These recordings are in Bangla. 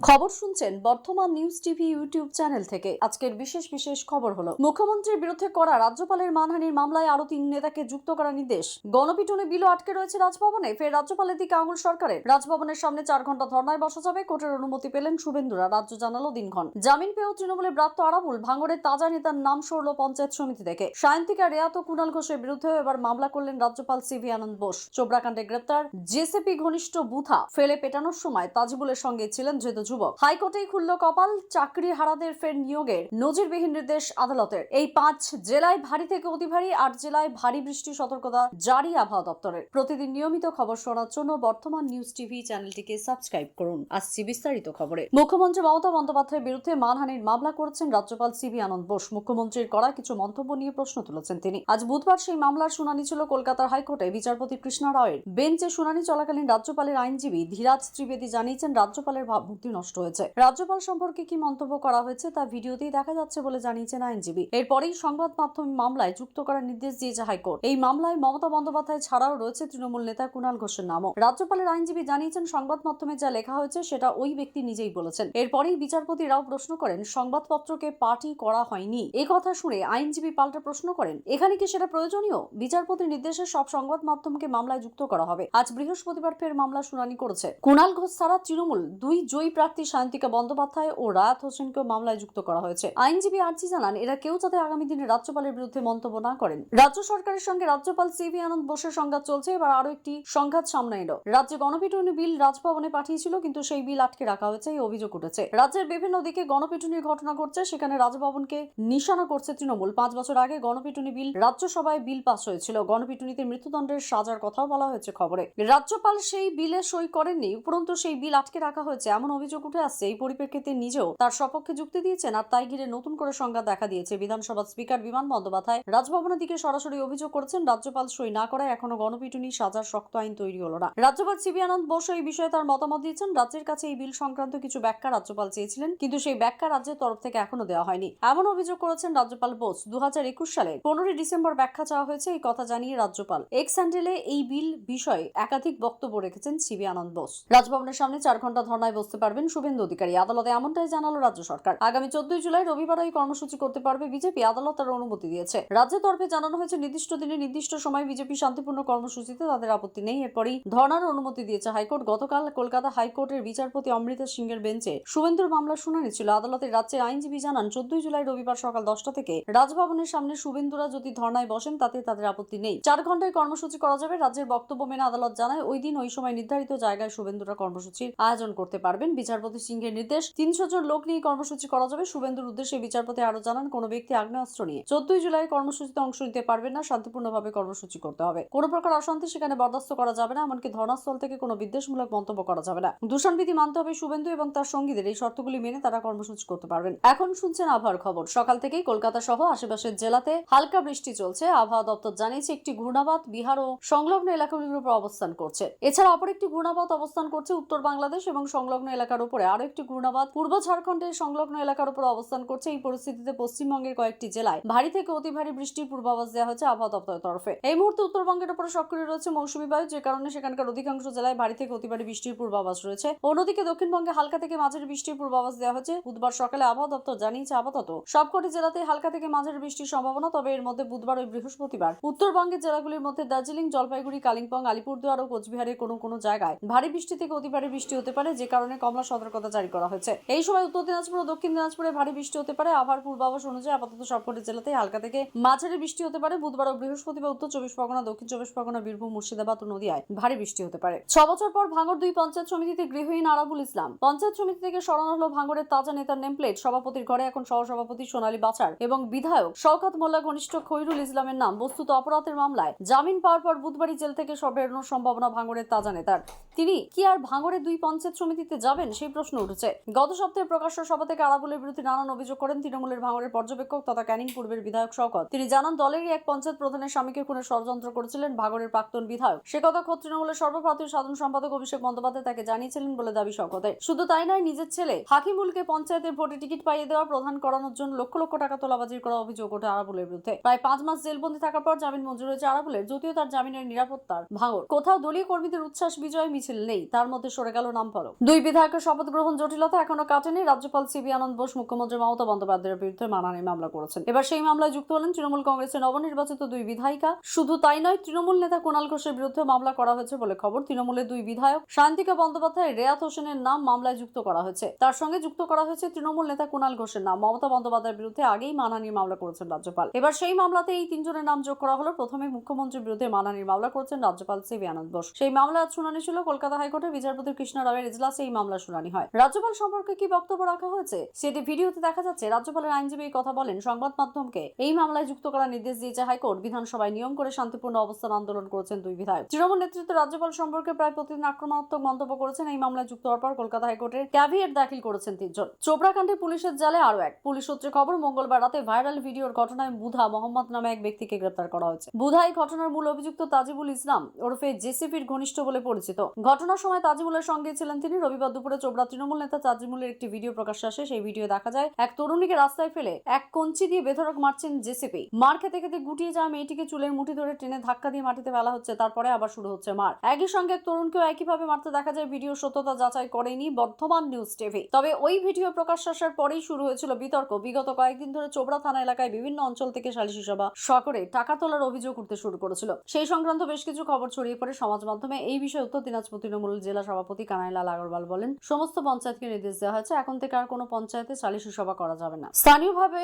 খবর শুনছেন বর্তমান নিউজ টিভি ইউটিউব চ্যানেল থেকে। আজকের বিশেষ খবর হলো, মুখ্যমন্ত্রীর বিরুদ্ধে করা রাজ্যপালের মানহানির মামলায় আরো 3 নেতাকে যুক্ত করার নির্দেশ। গণপিটুনি বিলও আটকে রয়েছে রাজভবনে, ফের রাজ্যপালের দিকে আঙুল সরকারের। রাজভবনের সামনে 4 ঘন্টা ধর্নায় বসা যাবে, কোর্টের অনুমতি পেলেন শুভেন্দুরা, রাজ্য জানালো দিনক্ষণ। জামিন পেয়েও তৃণমূলে ব্রাত্য আরাবুল, ভাঙড়ের তাজা নেতার নাম সরল পঞ্চায়েত সমিতি থেকে। সায়ন্তিকা রেয়াত ও কুণাল ঘোষের বিরুদ্ধেও এবার মামলা করলেন রাজ্যপাল সিভি আনন্দ বোস। চোপড়াকাণ্ডে গ্রেপ্তার জেসিপি ঘনিষ্ঠ বুথা ফেলে পেটানোর সময় তাজিবুলের সঙ্গে ছিলেন ধৃত যুবক। হাইকোর্টে খুলল কপাল, চাকরি হারাদের ফের নিয়োগের নজিরবিহীন নির্দেশ আদালতের। এই 5 জেলায় ভারী থেকে অতি ভারী, 8 জেলায় ভারী বৃষ্টির সতর্কতা জারি আবহাওয়া দপ্তরের। প্রতিদিন নিয়মিত খবর শোনার জন্য বর্তমান নিউজ টিভি চ্যানেলটিকে সাবস্ক্রাইব করুন। আসছি বিস্তারিত খবরে। মুখ্যমন্ত্রী মমতা বন্দ্যোপাধ্যায়ের বিরুদ্ধে মানহানির মামলা করেছেন রাজ্যপাল সিভি আনন্দ বোস। মুখ্যমন্ত্রীর করা কিছু মন্তব্য নিয়ে প্রশ্ন তুলেছেন তিনি। আজ বুধবার সেই মামলার শুনানি ছিল কলকাতার হাইকোর্টে। বিচারপতি কৃষ্ণা রায়ের বেঞ্চে শুনানি চলাকালীন রাজ্যপালের আইনজীবী ধীরাজ ত্রিবেদী জানিয়েছেন রাজ্যপালের ভাবমূর্তি নষ্ট হয়েছে। রাজ্যপাল সম্পর্কে কি মন্তব্য করা হয়েছে তা ভিডিওতেই দেখা যাচ্ছে বলে জানিয়েছেন আইনজীবী। এরপরেই সংবাদ মাধ্যম মামলায় যুক্ত করার নির্দেশ দিয়েছে হাইকোর্ট। এই মামলায় মমতা বন্দ্যোপাধ্যায় ছাড়াও রয়েছে তৃণমূল নেতা কুণাল ঘোষের নামও। রাজ্যপালের আইনজীবী জানিয়েছেন সংবাদ মাধ্যমে যা লেখা হয়েছে সেটা ওই ব্যক্তি নিজেই বলেছেন। এরপরেই বিচারপতি রাও প্রশ্ন করেন, সংবাদপত্রকে পার্টি করা হয়নি। এই কথা শুনে আইনজীবী পাল্টা প্রশ্ন করেন, এখানে কি সেটা প্রয়োজনীয়? বিচারপতির নির্দেশে সব সংবাদ মাধ্যমকে মামলায় যুক্ত করা হবে। আজ বৃহস্পতিবার ফের মামলা শুনানি করেছে। কুণাল ঘোষ ছাড়া তৃণমূল 2 জয়ী প্রার্থী সায়ন্তিকা বন্দ্যোপাধ্যায় ও রায়াত হোসেনকেও মামলায় যুক্ত করা হয়েছে। আইনজীবী আর্জি জানান, এরা কেউ যাতে আগামী দিনে রাজ্যপালের বিরুদ্ধে মন্তব্য না করেন। রাজ্য সরকারের সঙ্গে রাজ্যপাল সিভি আনন্দ বোসের সংঘাত চলছে, এবার আরো একটি সংঘাত সামনে এলো। রাজ্যে গণপিটুনি বিল রাজভবনে পাঠিয়েছিল, কিন্তু সেই বিল আটকে রাখা হয়েছে, এই অভিযোগ উঠেছে। রাজ্যের বিভিন্ন দিকে গণপিটুনির ঘটনা ঘটছে, সেখানে রাজভবনকে নিশানা করছে তৃণমূল। 5 বছর আগে গণপিটুনি বিল রাজ্যসভায় বিল পাস হয়েছিল। গণপিটুনিতে মৃত্যুদণ্ডের সাজার কথাও বলা হয়েছে খবরে। রাজ্যপাল সেই বিলে সই করেননি, উপরন্তু সেই বিল আটকে রাখা হয়েছে এমন অভিযোগ উঠে আসছে। এই পরিপ্রেক্ষিতে নিজেও তার সপক্ষে যুক্তি দিয়েছেন, আর তাই ঘিরে নতুন করে সংঘাত দেখা দিয়েছে। বিধানসভার স্পিকার বিমান বন্দ্যোপাধ্যায় রাজভবনের দিকে সরাসরি অভিযোগ করেছেন, রাজ্যপাল সই না করায় এখনো গণপিটুনি সাজার শক্ত আইন তৈরি হলো না। রাজ্যপাল সিভি আনন্দ বোস এই বিষয়ে তার মতামত দিয়েছেন। রাজ্যের কাছে এই বিল সংক্রান্ত কিছু ব্যাখ্যা রাজ্যপাল চেয়েছিলেন, কিন্তু সেই ব্যাখ্যা রাজ্যের তরফ থেকে এখনো দেওয়া হয়নি এমন অভিযোগ করেছেন রাজ্যপাল বোস। 2021 সালে 15 ডিসেম্বর ব্যাখ্যা চাওয়া হয়েছে, এই কথা জানিয়ে রাজ্যপাল এক্স হ্যান্ডেলে এই বিল বিষয়ে একাধিক বক্তব্য রেখেছেন সিভি আনন্দ বোস। রাজভবনের সামনে 4 ঘন্টা ধর্নায় বসতে পারবেন শুভেন্দু অধিকারী। আদালতে এমনটাই জানালো রাজ্য সরকার। আগামী 14 জুলাই রবিবার এই কর্মসূচি করতে পারবে বিজেপি। আদালত তার অনুমতি দিয়েছে। রাজ্যের তরফে জানানো হয়েছে, নির্দিষ্ট দিনে নির্দিষ্ট সময় বিজেপি শান্তিপূর্ণ কর্মসূচিতে তাদের আপত্তি নেই। এরপরই ধর্নার অনুমতি দিয়েছে হাইকোর্ট। গতকাল কলকাতা হাইকোর্টের বিচারপতি অমৃতা সিংহের বেঞ্চে শুভেন্দুর মামলার শুনানি ছিল। আদালতের রাজ্যের আইনজীবী জানান, 14 জুলাই রবিবার সকাল 10টা থেকে রাজভবনের সামনে শুভেন্দুরা যদি ধর্নায় বসেন তাতে তাদের আপত্তি নেই। 4 ঘন্টায় কর্মসূচি করা যাবে। রাজ্যের বক্তব্য মেনে আদালত জানায়, ওই দিন ওই সময় নির্ধারিত জায়গায় শুভেন্দুরা কর্মসূচির আয়োজন করতে পারবেন। বিচারপতি সিংহের নির্দেশ, 300 জন লোক নিয়ে কর্মসূচি করা যাবে। শুভেন্দুর উদ্দেশ্যে বিচারপতি আরো জানান, কোন ব্যক্তি আগ্নেয়াস্ত্র নিয়ে 14 জুলাই কর্মসূচিতে অংশ নিতে পারবেন না। শান্তিপূর্ণভাবে কর্মসূচি করতে হবে। কোন প্রকার অশান্তি সেখানে বরদাস্ত করা যাবে না। এমনকি ধর্নাস্থল থেকে কোনো বিদ্বেষমূলক মন্তব্য করা যাবে না। দূষণবিধি মানতে হবে শুভেন্দু এবং তার সঙ্গীদের। এই শর্তগুলি মেনে তারা কর্মসূচি করতে পারবেন। এখন শুনছেন আবহাওয়ার খবর। সকাল থেকেই কলকাতা সহ আশেপাশের জেলাতে হালকা বৃষ্টি চলছে। আবহাওয়া দপ্তর জানিয়েছে, একটি ঘূর্ণাবাত বিহার ও সংলগ্ন এলাকাগুলির উপর অবস্থান করছে। এছাড়া অপর একটি ঘূর্ণাবাত অবস্থান করছে উত্তর বাংলাদেশ এবং সংলগ্ন এলাকার উপরে। আরো একটি ঘূর্ণাবাত পূর্ব ঝাড়খণ্ডের সংলগ্ন এলাকার উপর অবস্থান করছে। এই পরিস্থিতিতে পশ্চিমবঙ্গের কয়েকটি জেলায় ভারী থেকে অতি ভারী বৃষ্টির পূর্বাভাস দেওয়া হয়েছে আবহাওয়া দপ্তরের তরফে। এই মুহূর্তে উত্তরবঙ্গের উপরে সক্রিয় রয়েছে মৌসুমী বায়ু, যে কারণে সেখানকার অধিকাংশ জেলায় ভারী থেকে অতি ভারী বৃষ্টির পূর্বাভাস রয়েছে। অন্যদিকে দক্ষিণবঙ্গে হালকা থেকে মাঝারি বৃষ্টির পূর্বাভাস দেওয়া হয়েছে। বুধবার সকালে আবহাওয়া দপ্তর জানিয়েছে, আপাতত সবকটি জেলাতেই হালকা থেকে মাঝারি বৃষ্টির সম্ভাবনা। তবে এর মধ্যে বুধবার ও বৃহস্পতিবার উত্তরবঙ্গের জেলাগুলির মধ্যে দার্জিলিং, জলপাইগুড়ি, কালিম্পং, আলিপুরদুয়ার ও কোচবিহারের কোনো জায়গায় ভারী বৃষ্টি থেকে অতি ভারী বৃষ্টি হতে পারে, যে কারণে কমলা সতর্কতা জারি করা হয়েছে। এই সময় উত্তর দিনাজপুর ও দক্ষিণ দিনাজপুরে ভারী বৃষ্টি হতে পারে। আবহাওয়ার পূর্বাভাস অনুযায়ী আপাতত সবকটি জেলাতেই হালকা থেকে মাঝারি বৃষ্টি হতে পারে। বুধবার ও বৃহস্পতিবার উত্তর 24 পরগনা, দক্ষিণ 24 পরগনা, বীরভূম, মুর্শিদাবাদ ও নদিয়ায় ভারী বৃষ্টি হতে পারে। 6 বছর পর ভাঙড় 2 পঞ্চায়েত সমিতিতে গৃহহীন আরাবুল ইসলাম। পঞ্চায়েত সমিতি থেকে সরানো হলো ভাঙড়ের তাজা নেতার নেমপ্লেট। সভাপতির ঘরে এখন সহসভাপতি সোনালী বাছার এবং বিধায়ক শওকত মোল্লা ঘনিষ্ঠ খৈরুল ইসলামের নাম। বস্তুত অপরাধের মামলায় জামিন পাওয়ার পর বুধবারই জেল থেকে বেরোনোর সম্ভাবনা ভাঙড়ের তাজা নেতার। তিনি কি আর ভাঙড়ের 2 পঞ্চায়েত সমিতিতে যাবেন, সেই প্রশ্ন উঠেছে। গত সপ্তাহে প্রকাশ্য সভা থেকে আরাবুলের বিরুদ্ধে নানান অভিযোগ করেন তৃণমূলের ভাঙড়ের পর্যবেক্ষক তথা ক্যানিং পূর্বের বিধায়ক শওকত। তিনি জানান, দলেরই এক পঞ্চায়েত প্রধানের স্বামীকে খুনের ষড়যন্ত্র করেছিলেন ভাঙড়ের প্রাক্তন বিধায়ক। সে কথা খোদ তৃণমূলের সর্বভারতীয় সাধারণ সম্পাদক অভিষেক বন্দ্যোপাধ্যায় তাকে জানিয়েছিলেন বলে দাবি শওকতের। শুধু তাই নয়, নিজের ছেলে হাকিমুলকে পঞ্চায়েতের ভোটে টিকিট পাইয়ে দেওয়া, প্রধান করানোর জন্য লক্ষ লক্ষ টাকা তোলাবাজির করা অভিযোগ ওঠে আরাবুলের বিরুদ্ধে। প্রায় 5 মাস জেলবন্দি থাকার পর জামিন মঞ্জুর হয়েছে আরাবুলের। যদিও তার জামিনের নিরাপত্তার ভাঙড় কোথাও দলীয় কর্মীদের উচ্ছ্বাস বিজয় মিছিল নেই, তার মধ্যে সরে গেল নাম ফলক। 2 বিধায়কের শপথ গ্রহণ জটিলতা এখনো কাটেনি। রাজ্যপাল সিবি আনন্দ বোস মুখ্যমন্ত্রী মমতা বন্দ্যোপাধ্যায়ের বিরুদ্ধে মানহানির মামলা করেছেন। এবার সেই মামলায় যুক্ত হলেন তৃণমূল কংগ্রেসের নবনির্বাচিত 2 বিধায়িকা। শুধু তাই নয়, তৃণমূল নেতা কুণাল ঘোষের বিরুদ্ধে মামলা করা হয়েছে বলে খবর। তৃণমূলের 2 বিধায়ক শান্তিকা বন্দ্যোপাধ্যায়, রেয়াত হোসেনের নাম মামলায় যুক্ত করা হয়েছে। তার সঙ্গে যুক্ত করা হয়েছে তৃণমূল নেতা কুণাল ঘোষের নাম। মমতা বন্দ্যোপাধ্যায়ের বিরুদ্ধে আগেই মানহানির মামলা করেছেন রাজ্যপাল। এবার সেই মামলাতে এই 3 জনের নাম যোগ করা হলো। প্রথমে মুখ্যমন্ত্রীর বিরুদ্ধে মানহানির মামলা করেছেন রাজ্যপাল সিবি আনন্দ বোস। সেই মামলার শুনানি ছিল কলকাতা হাইকোর্টের বিচারপতি কৃষ্ণ রায়ের এজলাসে। এই মামলার শুনানি হয়। রাজ্যপাল সম্পর্কে কি বক্তব্য রাখা হয়েছে সেটি ভিডিওতে দেখা যাচ্ছে। রাজ্যপালের আইনজীবী এই কথা বলেন। সংবাদ মাধ্যমকে এই মামলায় যুক্ত করার নির্দেশ দিয়েছে হাইকোর্ট। বিধানসভায় নিয়ম করে শান্তিপূর্ণ অবস্থান আন্দোলন করেছেন 2 বিধায়ক। তৃণমূল নেতৃত্ব রাজ্যপাল সম্পর্কে প্রায় প্রতিদিন আক্রমণাত্মক মন্তব্য করেছেন। এই মামলায় যুক্ত হওয়ার পর কলকাতা হাইকোর্টের ক্যাভিয়েট দাখিল করেছেন 3 জন। চোপড়া কাণ্ডে পুলিশের জালে আরো এক। পুলিশ সূত্রে খবর, মঙ্গলবার রাতে ভাইরাল ভিডিওর ঘটনায় বুধা মোহাম্মদ নামে এক ব্যক্তিকে গ্রেপ্তার করা হয়েছে। বুধা এই ঘটনার মূল অভিযুক্ত তাজিবুল ইসলাম ওরফে জেসিপির ঘনিষ্ঠ বলে পরিচিত। ঘটনার সময় তাজিবুলের সঙ্গে ছিলেন তিনি। রবিবার দুপুরে চোপড়া তৃণমূল নেতা তাজিবুলের একটি ভিডিও প্রকাশ্যে আসে। সেই ভিডিও দেখা যায় এক তরুণীকে রাস্তায় ফেলে এক কঞ্চি দিয়ে বেধড়ক মারছেন জেসিপি। মার খেতে খেতে গুটিয়ে যাওয়া মেয়েটিকে চুলের মুঠি ধরে টেনে ধাক্কা দিয়ে মাটিতে ফেলা হচ্ছে। তারপরে আবার শুরু হচ্ছে মার। একই সঙ্গে এক তরুণকেও একইভাবে মারতে দেখা যায়। ভিডিও সত্যতা যাচাই করেনি বর্ধমান নিউজ টিভি। তবে ওই ভিডিও প্রকাশ আসার পরেই শুরু হয়েছিল বিতর্ক। বিগত কয়েকদিন ধরে চোপড়া থানা এলাকায় বিভিন্ন অঞ্চল থেকে সালিশি সভা করে টাকা তোলার অভিযোগ উঠতে শুরু করেছিল। সেই সংক্রান্ত বেশ কিছু খবর ছড়িয়ে পড়ে সমাজ মাধ্যমে। এই বিষয়ে উত্তর দিনাজপুর তৃণমূল জেলা সভাপতি কানাইলাল আগরওয়াল বলেন, সমস্ত পঞ্চায়েতকে নির্দেশ দেওয়া হয়েছে, এখন থেকে আর কোনো পঞ্চায়েতে সালিশি সভা করা যাবে না। স্থানীয়ভাবে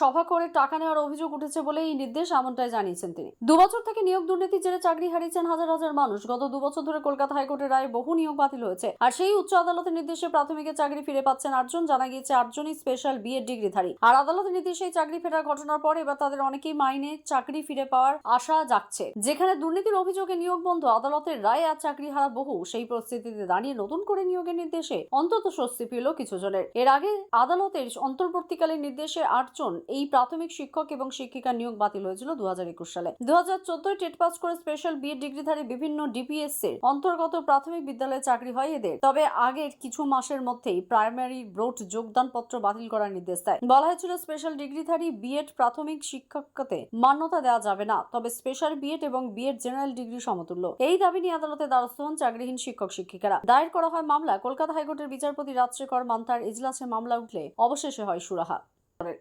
সভা করে টাকা নেওয়ার অভিযোগ উঠেছে বলে এই নির্দেশ এমনটাই জানিয়েছেন তিনি। 2 বছর থেকে নিয়োগ দুর্নীতির জেরে চাকরি হারিয়েছেন হাজার হাজার মানুষ। গত 2 বছর ধরে কলকাতা হাইকোর্টের রায়ে বহু নিয়োগ বাতিল হয়েছে। আর সেই উচ্চ আদালতের নির্দেশে প্রাথমিকের চাকরি ফিরে পাচ্ছেন 8 জন। জানা গিয়েছে 8 জনই স্পেশাল বিএড ডিগ্রিধারী। আর আদালতের নির্দেশে চাকরি ফেরার ঘটনার পর এবার তাদের অনেকেই মাইনে চাকরি ফিরে পাওয়ার আশা জাগছে। যেখানে দুর্নীতির অভিযোগে নিয়োগ বন্ধ, আদালতের রায়ে আর চাকরি হারা বহু। সেই পরিস্থিতিতে দাঁড়িয়ে নতুন করে নিয়োগের নির্দেশে অন্তত স্বস্তি পেল কিছু জনের। এর আগে আদালতের অন্তর্বর্তীকালীন নির্দেশে 8 জন এই প্রাথমিক শিক্ষক এবং শিক্ষিকার নিয়োগ বাতিল হয়েছিল 2021 সালে। 2014 টেট পাস করে স্পেশাল বিএড ডিগ্রিধারী বিভিন্ন ডিপিএস এর অন্তর্গত প্রাথমিক বিদ্যালয়ে চাকরি হয় এদের। তবে আগের কিছু মাসের মধ্যেই প্রাইমারি বোর্ড যোগদান পত্র বাতিল করার নির্দেশ দেয়। বলা হয়েছিল স্পেশাল ডিগ্রিধারী বিএড প্রাথমিক শিক্ষকতে মান্যতা দেওয়া যাবে না, তবে স্পেশাল বিএড এবং বিএড জেনারেল ডিগ্রি সমতুল্য। এই দাবি নিয়ে আদালতে দ্বারস্থ হন চাকরিহীন শিক্ষক শিক্ষিকারা। দায়ের করা হয় মামলা। কলকাতা হাইকোর্টের বিচারপতি রাজশেখর মান্তার এজলাসে মামলা উঠলে অবশেষে হয় সুরাহা।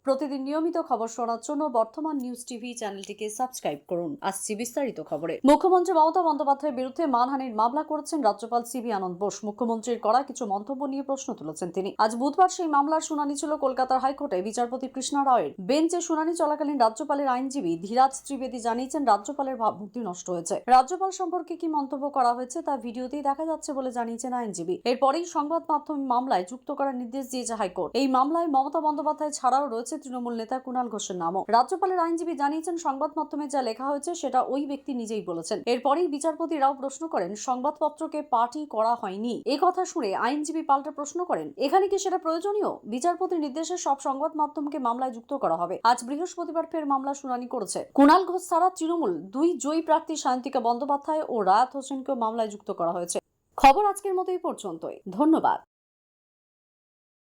প্রতিদিন নিয়মিত খবর শোনার জন্য বর্তমান নিউজ টিভি চ্যানেলটিকে সাবস্ক্রাইব করুন। আসছি বিস্তারিত খবরে। মুখ্যমন্ত্রী মমতা বন্দ্যোপাধ্যায়ের বিরুদ্ধে মানহানির মামলা করেছেন রাজ্যপাল সিবি আনন্দ বোস। মুখ্যমন্ত্রীর করা কিছু মন্তব্য নিয়ে প্রশ্ন তুলেছেন তিনি। আজ বুধবার সেই মামলার শুনানি ছিল কলকাতার হাইকোর্টে। বিচারপতি কৃষ্ণ রায়ের বেঞ্চে শুনানি চলাকালীন রাজ্যপালের আইনজীবী ধীরাজ ত্রিবেদী জানিয়েছেন রাজ্যপালের ভাবমূর্তি নষ্ট হয়েছে। রাজ্যপাল সম্পর্কে কি মন্তব্য করা হয়েছে তা ভিডিওতেই দেখা যাচ্ছে বলে জানিয়েছেন আইনজীবী। এরপরেই সংবাদ মাধ্যম মামলায় যুক্ত করার নির্দেশ দিয়েছে হাইকোর্ট। এই মামলায় মমতা বন্দ্যোপাধ্যায় ছাড়াও রয়েছে তৃণমূল নেতা কুণাল ঘোষের নামও। রাজ্যপালের আইনজীবী জানিয়েছেন সংবাদ মাধ্যমে যা লেখা হয়েছে সেটা ওই ব্যক্তি নিজেই বলেছেন। এরপরেই বিচারপতি রাও প্রশ্ন করেন, সংবাদপত্রকে পার্টি করা হয়নি। এই কথা শুনে আইনজীবী পাল্টা প্রশ্ন করেন, এখানে কি সেটা প্রয়োজনীয়? বিচারপতির নির্দেশে সব সংবাদ মাধ্যমকে মামলায় যুক্ত করা হবে। আজ বৃহস্পতিবার ফের মামলা শুনানি করেছে। কুণাল ঘোষ ছাড়া তৃণমূল 2 জয়ী প্রার্থী শান্তিকা বন্দ্যোপাধ্যায় ও রায়াত হোসেনকেও মামলায় যুক্ত করা হয়েছে। খবর আজকের মতো এই পর্যন্তই। ধন্যবাদ।